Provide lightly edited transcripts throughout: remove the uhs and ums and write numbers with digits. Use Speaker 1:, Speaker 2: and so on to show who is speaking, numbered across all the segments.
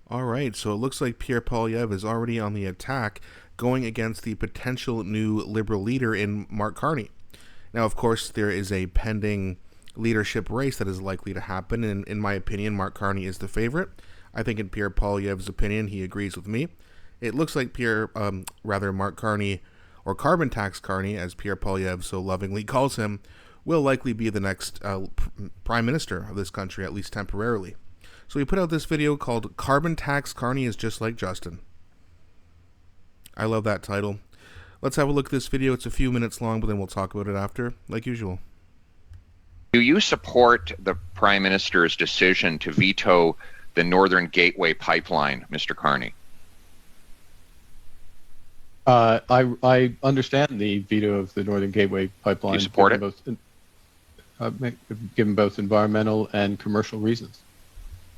Speaker 1: All right, so it looks like Pierre Poilievre is already on the attack, going against the potential new Liberal leader in Mark Carney. Now, of course, there is a pending leadership race that is likely to happen, and in my opinion, Mark Carney is the favorite. I think in Pierre Poilievre's opinion, he agrees with me. It looks like Mark Carney, or Carbon Tax Carney, as Pierre Poilievre so lovingly calls him, will likely be the next prime minister of this country, at least temporarily. So we put out this video called Carbon Tax Carney is Just Like Justin. I love that title. Let's have a look at this video. It's a few minutes long, but then we'll talk about it after, like usual.
Speaker 2: Do you support the Prime Minister's decision to veto the Northern Gateway pipeline, Mr. Carney?
Speaker 3: I understand the veto of the Northern Gateway pipeline.
Speaker 2: Do you support it?
Speaker 3: Given both environmental and commercial reasons.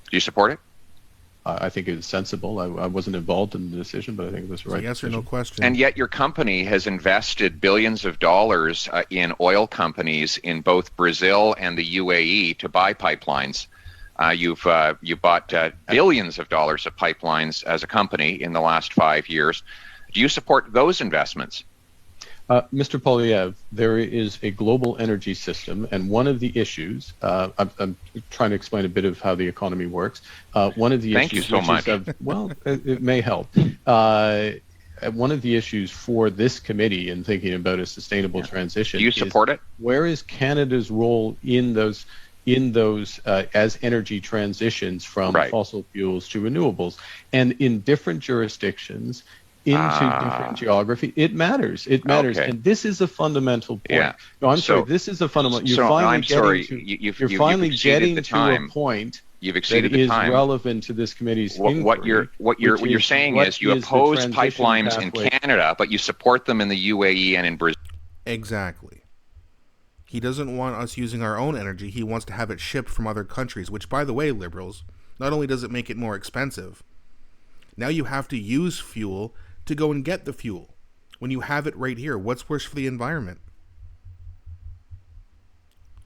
Speaker 2: Do you support it?
Speaker 3: I think it is sensible. I wasn't involved in the decision, but I think it was the right
Speaker 1: yes
Speaker 3: decision.
Speaker 1: or no question.
Speaker 2: And yet your company has invested billions of dollars in oil companies in both Brazil and the UAE to buy pipelines. You bought billions of dollars of pipelines as a company in the last 5 years. Do you support those investments?
Speaker 3: Mr. Poilievre, there is a global energy system, and one of the issues, I'm trying to explain a bit of how the economy works. One of the
Speaker 2: Thank you so much.
Speaker 3: Well, it may help. One of the issues for this committee in thinking about a sustainable transition.
Speaker 2: Do you support it?
Speaker 3: Where is Canada's role in those as energy transitions from fossil fuels to renewables? And in different jurisdictions, into different geography, it matters. It matters, and this is a fundamental point.
Speaker 2: Yeah.
Speaker 3: No, I'm sorry. This is a fundamental. You're finally getting to a point
Speaker 2: You've exceeded
Speaker 3: that
Speaker 2: the
Speaker 3: is
Speaker 2: time.
Speaker 3: relevant to this committee's inquiry.
Speaker 2: What you're saying is you oppose pipelines in Canada, but you support them in the UAE and in Brazil.
Speaker 1: Exactly. He doesn't want us using our own energy. He wants to have it shipped from other countries, which, by the way, Liberals, not only does it make it more expensive, now you have to use fuel to go and get the fuel when you have it right here. What's worse for the environment?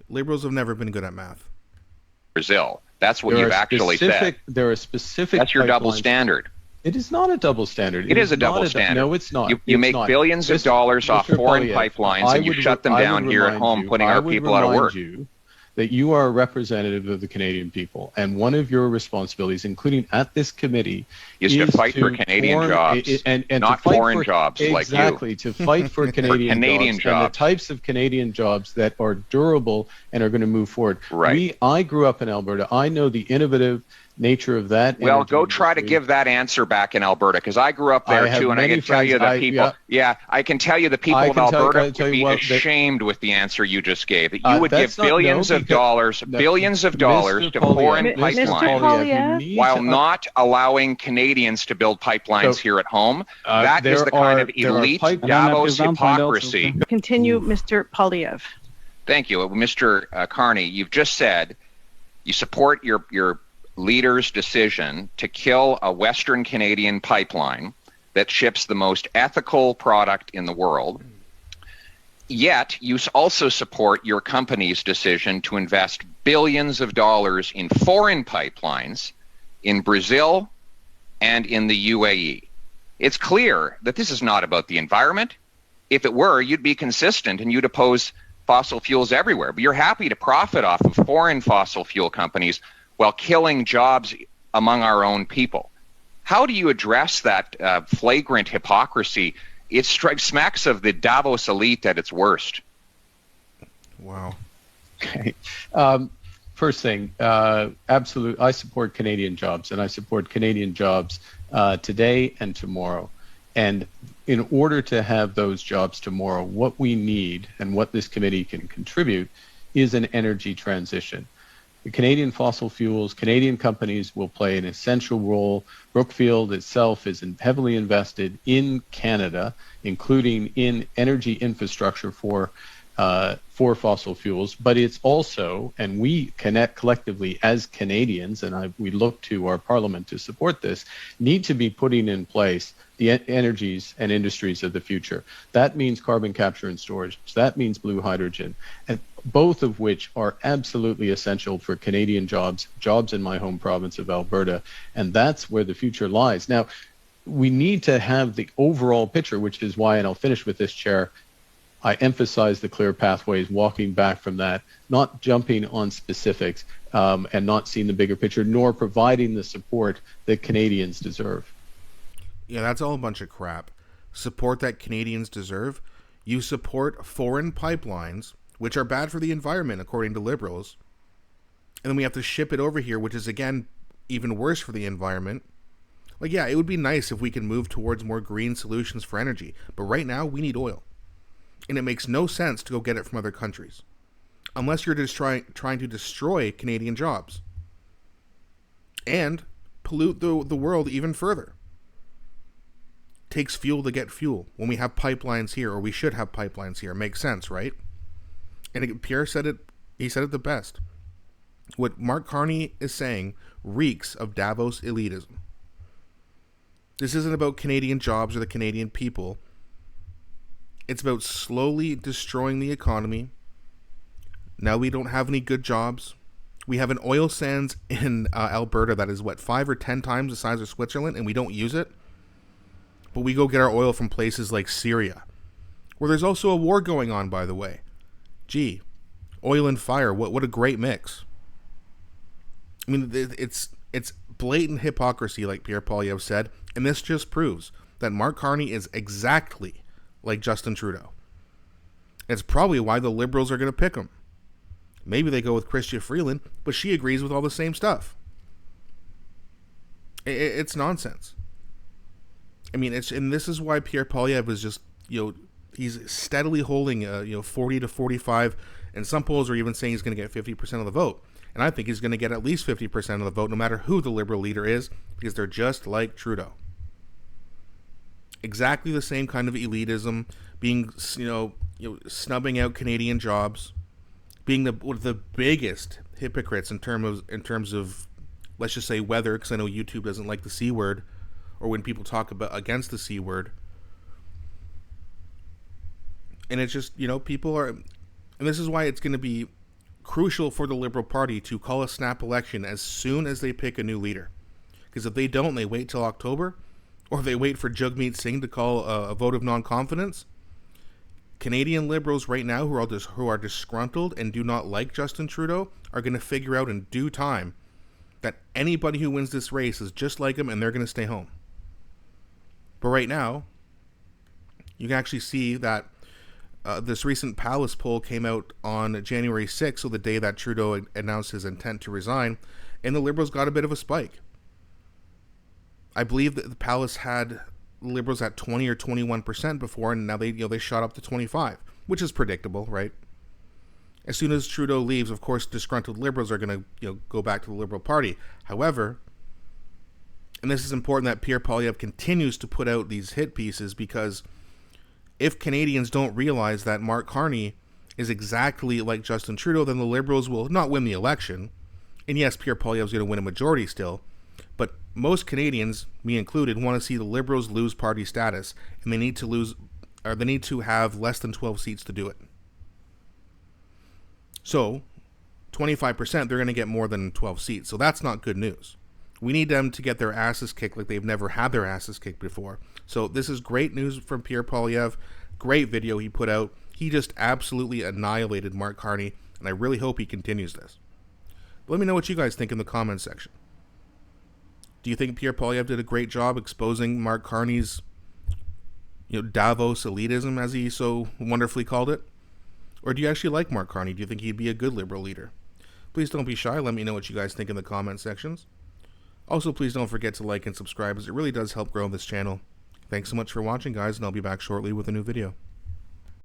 Speaker 1: Liberals have never been good at math.
Speaker 2: Brazil. That's what you've actually said.
Speaker 3: There are specific.
Speaker 2: That's your double
Speaker 3: pipelines.
Speaker 2: standard.
Speaker 3: It is not a double standard.
Speaker 2: It is a double standard.
Speaker 3: No, it's not.
Speaker 2: You make billions of dollars off foreign pipelines, and you shut them down here at home, putting our people out of work.
Speaker 3: That you are a representative of the Canadian people, and one of your responsibilities, including at this committee,
Speaker 2: is to fight for Canadian jobs, and not foreign jobs like you.
Speaker 3: Exactly, to fight for Canadian jobs, and the types of Canadian jobs that are durable and are going to move forward.
Speaker 2: Right.
Speaker 3: I grew up in Alberta. I know the innovative nature of that.
Speaker 2: Well, go try to give that answer back in Alberta, because I grew up there too, and I can tell you the people. I can tell you the people of Alberta would be ashamed with the answer you just gave. That you would give billions of dollars to foreign pipelines while not allowing Canadians to build pipelines here at home. That is the kind of elite Davos hypocrisy.
Speaker 4: Continue, Mr. Poilievre.
Speaker 2: Thank you, Mr. Carney. You've just said you support your leader's decision to kill a Western Canadian pipeline that ships the most ethical product in the world. Yet you also support your company's decision to invest billions of dollars in foreign pipelines in Brazil and in the UAE. It's clear that this is not about the environment. If it were, you'd be consistent and you'd oppose fossil fuels everywhere. But you're happy to profit off of foreign fossil fuel companies while killing jobs among our own people. How do you address that flagrant hypocrisy? It smacks of the Davos elite at its worst.
Speaker 1: Wow.
Speaker 3: Okay. First thing, absolutely, I support Canadian jobs, and I support Canadian jobs today and tomorrow. And in order to have those jobs tomorrow, what we need and what this committee can contribute is an energy transition. The Canadian fossil fuels, Canadian companies will play an essential role. Brookfield itself is heavily invested in Canada, including in energy infrastructure for fossil fuels. But it's also, and we connect collectively as Canadians, and we look to our parliament to support this, need to be putting in place the energies and industries of the future. That means carbon capture and storage. That means blue hydrogen. And both of which are absolutely essential for Canadian jobs in my home province of Alberta. And that's where the future lies. Now, we need to have the overall picture, which is why, and I'll finish with this, Chair, I emphasize the clear pathways, walking back from that, not jumping on specifics, and not seeing the bigger picture, nor providing the support that Canadians deserve.
Speaker 1: Yeah, that's all a bunch of crap. Support that Canadians deserve. You support foreign pipelines, which are bad for the environment, according to Liberals. And then we have to ship it over here, which is, again, even worse for the environment. Like, yeah, it would be nice if we could move towards more green solutions for energy. But right now, we need oil. And it makes no sense to go get it from other countries. Unless you're just trying to destroy Canadian jobs. And pollute the world even further. Takes fuel to get fuel. When we have pipelines here, or we should have pipelines here. Makes sense, right? And Pierre said it, he said it the best. What Mark Carney is saying reeks of Davos elitism. This isn't about Canadian jobs or the Canadian people. It's about slowly destroying the economy. Now we don't have any good jobs. We have an oil sands in Alberta that is, 5 or 10 times the size of Switzerland, and we don't use it. But we go get our oil from places like Syria, where there's also a war going on, by the way. Gee, oil and fire, what a great mix. I mean, it's blatant hypocrisy, like Pierre Poilievre said, and this just proves that Mark Carney is exactly like Justin Trudeau. It's probably why the Liberals are going to pick him. Maybe they go with Chrystia Freeland, but she agrees with all the same stuff. It's nonsense. I mean, and this is why Pierre Poilievre is just, he's steadily holding, 40 to 45, and some polls are even saying he's going to get 50% of the vote. And I think he's going to get at least 50% of the vote, no matter who the Liberal leader is, because they're just like Trudeau. Exactly the same kind of elitism, being, snubbing out Canadian jobs, being one of the biggest hypocrites in terms of, let's just say, weather, because I know YouTube doesn't like the C word, or when people talk about against the C word. And it's just, people are, and this is why it's going to be crucial for the Liberal Party to call a snap election as soon as they pick a new leader. Because if they don't, they wait till October, or they wait for Jagmeet Singh to call a vote of non-confidence, Canadian Liberals right now who are disgruntled and do not like Justin Trudeau are going to figure out in due time that anybody who wins this race is just like him, and they're going to stay home. But right now, you can actually see that this recent Palace poll came out on January 6th, so the day that Trudeau announced his intent to resign, and the Liberals got a bit of a spike. I believe that the Palace had Liberals at 20 or 21% before, and now they shot up to 25, which is predictable, right? As soon as Trudeau leaves, of course, disgruntled Liberals are going to go back to the Liberal Party. However, and this is important that Pierre Poilievre continues to put out these hit pieces, because if Canadians don't realize that Mark Carney is exactly like Justin Trudeau, then the Liberals will not win the election. And yes, Pierre Poilievre is going to win a majority still, but most Canadians, me included, want to see the Liberals lose party status, and they need to have less than 12 seats to do it. So, 25%, they're going to get more than 12 seats. So that's not good news. We need them to get their asses kicked like they've never had their asses kicked before. So this is great news from Pierre Poilievre. Great video he put out. He just absolutely annihilated Mark Carney, and I really hope he continues this. But let me know what you guys think in the comments section. Do you think Pierre Poilievre did a great job exposing Mark Carney's, Davos elitism, as he so wonderfully called it? Or do you actually like Mark Carney? Do you think he'd be a good Liberal leader? Please don't be shy. Let me know what you guys think in the comment sections. Also, please don't forget to like and subscribe, as it really does help grow this channel. Thanks so much for watching, guys, and I'll be back shortly with a new video.